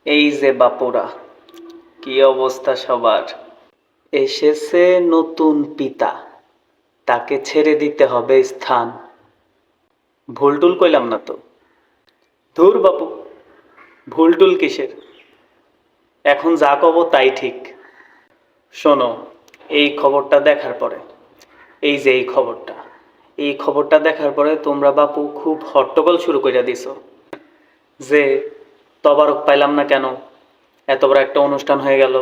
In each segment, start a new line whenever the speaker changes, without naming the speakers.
এই যে বাপুরা, কি অবস্থা সবার। এসেছে নতুন পিতা, তাকে ছেড়ে দিতে হবে স্থান। ভুলটুল কইলাম না তো? ধুর বাপু, ভুলটুল কিসের? এখন যা কব তাই ঠিক। শোনো, এই খবরটা দেখার পরে, এই যে এই খবরটা দেখার পরে তোমরা বাপু খুব হট্টগোল শুরু করে দিছো যে তবারক পাইলাম না কেন, এত বড় একটা অনুষ্ঠান হয়ে গেল,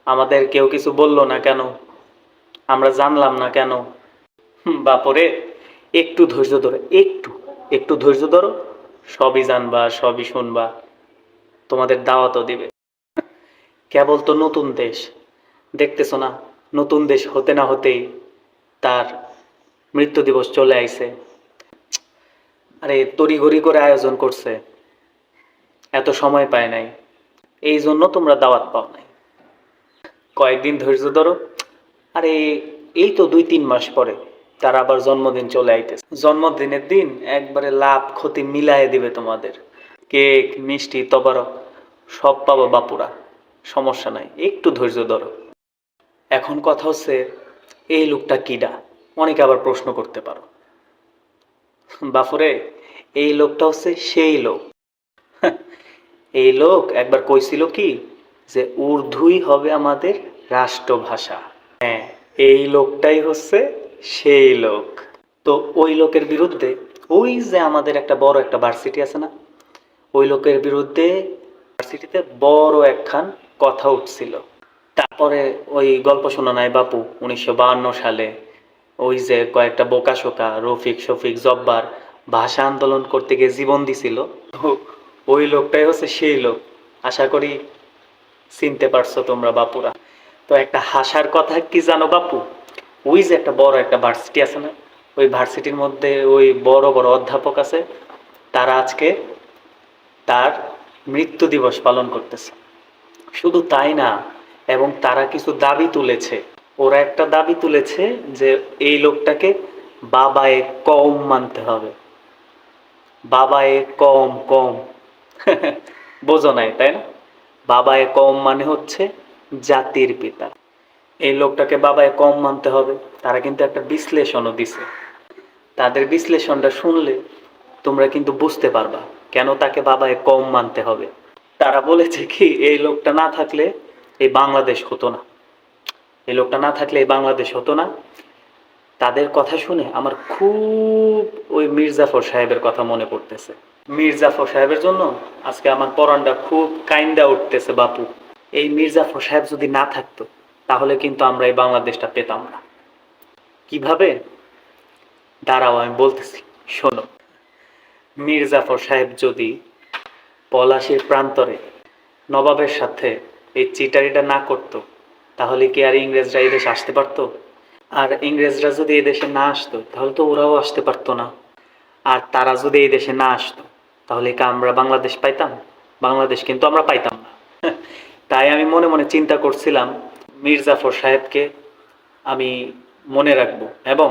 আমাদের কেউ কিছু বললো না কেন, আমরা জানলাম না কেন। বাপরে, একটু ধৈর্য ধরো, একটু একটু ধৈর্য ধরো, সবই জানবা, সবই শুনবা, তোমাদের দাওয়াতও দিবে। কেবল তো নতুন দেশ, দেখতেছো না? নতুন দেশ হতে না হতেই তার মৃত্যু দিবস চলে আইছে। আরে তড়িঘড়ি করে আয়োজন করছে, এত সময় পায় নাই, এই জন্য তোমরা দাওয়াত পাও নাই। কয়েকদিন ধৈর্য ধরো। আরে এই তো 2-3 মাস পরে তার আবার জন্মদিন চলে আইতেছে। জন্মদিনের দিন একবারে লাভ ক্ষতি মিলায়ে দিবে তোমাদের। কেক, মিষ্টি, তবারক সব পাবো বাপুরা, সমস্যা নাই, একটু ধৈর্য ধরো। এখন কথা হচ্ছে, এই লোকটা কিডা? অনেকে আবার প্রশ্ন করতে পারো। বাপুরে, এই লোকটা হচ্ছে সেই লোক। এই লোক একবার কইছিল কি যে উর্দুই হবে আমাদের রাষ্ট্রভাষা। হ্যাঁ, এই লোকটাই হচ্ছে সেই লোক। তো ওই লোকের বিরুদ্ধে, ওই যে আমাদের একটা বড় একটা ভার্সিটি আছে না, ওই লোকের বিরুদ্ধে ভার্সিটিতে বড় একখান কথা উঠছিল। তারপরে ওই গল্প শোনা নাই বাপু, 1952 সালে ওই যে কয়েকটা বোকাশোকা রফিক শফিক জব্বার ভাষা আন্দোলন করতে গিয়ে জীবন দিছিল। তো ওই লোকটাই হচ্ছে সেই লোক। আশা করি চিনতে পারছো তোমরা বাপুরা। তো একটা হাসার কথা কি জানো বাপু, ওই যে একটা বড় একটা ভার্সিটি আছে না, ওই ভার্সিটির মধ্যে ওই বড় বড় অধ্যাপক আছে, তারা আজকে তার মৃত্যু দিবস পালন করতেছে। শুধু তাই না, এবং তারা কিছু দাবি তুলেছে। ওরা একটা দাবি তুলেছে যে এই লোকটাকে বাবায়ে কওম মানতে হবে। বাবায়ে কওম, কম বোঝো নাই তাই না? বাবায়ে কওম মানে হচ্ছে জাতির পিতা। এই লোকটাকে বাবায়ে কওম মানতে হবে। তারা কিন্তু একটা বিশ্লেষণও দিছে। তাদের বিশ্লেষণটা শুনলে তোমরা কিন্তু বুঝতে পারবা কেন তাকে বাবায়ে কওম মানতে হবে। তারা বলেছে কি, এই লোকটা না থাকলে এই বাংলাদেশ হতো না। এই লোকটা না থাকলে এই বাংলাদেশ হতো না। তাদের কথা শুনে আমার খুব ওই মির্জাফর সাহেবের কথা মনে পড়তেছে। মির্জাফর সাহেবের জন্য আজকে আমার পরানটা খুব কাইন্দা উঠতেছে বাপু। এই মির্জাফর সাহেব যদি না থাকতো তাহলে কিন্তু আমরা এই বাংলাদেশটা পেতাম না। কিভাবে? দাঁড়াও আমি বলতেছি, শোনো। মির্জাফর সাহেব যদি পলাশীর প্রান্তরে নবাবের সাথে এই চিটারিটা না করতো তাহলে কি আর ইংরেজরা এই দেশে আসতে পারতো? আর ইংরেজরা যদি এই দেশে না আসতো তাহলে তো ওরাও আসতে পারতো না। আর তারা যদি এই দেশে না আসতো তাহলে কি আমরা বাংলাদেশ পাইতাম? বাংলাদেশ কিন্তু আমরা পাইতাম না। তাই আমি মনে মনে চিন্তা করছিলাম, মির্জাফর সাহেবকে আমি মনে রাখবো এবং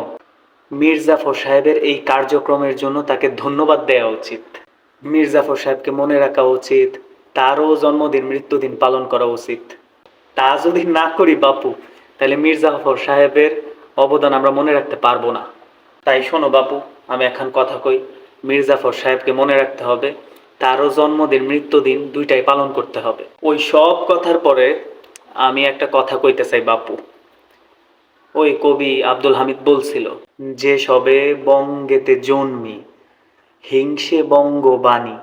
মির্জাফর সাহেবের এই কার্যক্রমের জন্য তাকে ধন্যবাদ দেওয়া উচিত। মির্জাফর সাহেবকে মনে রাখা উচিত, তারও জন্মদিন মৃত্যুদিন পালন করা উচিত। তা যদি না করি বাপু, তাহলে মির্জাফর সাহেবের অবদান আমরা মনে রাখতে পারবো না। তাই শোনো বাপু, আমি এখন কথা কই, মির্জাফর সাহেবকে মনে রাখতে হবে, তারও জন্মদিন মৃত্যুদিন দুইটাই পালন করতে হবে। ওই সব কথার পরে আমি একটা কথা কইতে চাই বাপু। ওই কবি আব্দুল হামিদ বলছিল, যে সবে বঙ্গেতে জন্মি হিংসে বঙ্গবাণী,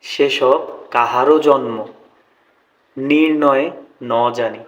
সেসব কাহারও জন্ম নির্ণয়ে ন জানি।